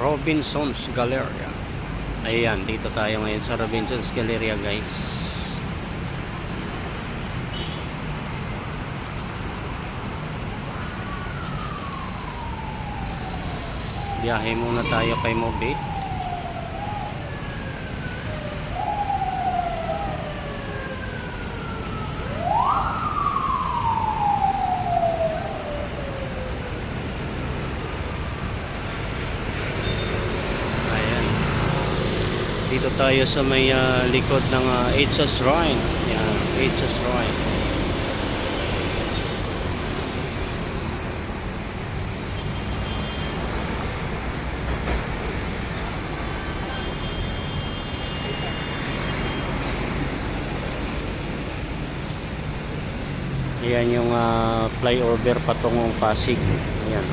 Robinson's Galleria. Ayan, dito tayo ngayon sa Robinson's Galleria, guys. Biyahe muna tayo kay Mobit. Dito tayo sa may likod ng Etsa Shrine. Yan, Etsa Shrine. Ayan yung flyover patungong Pasig. Ayan.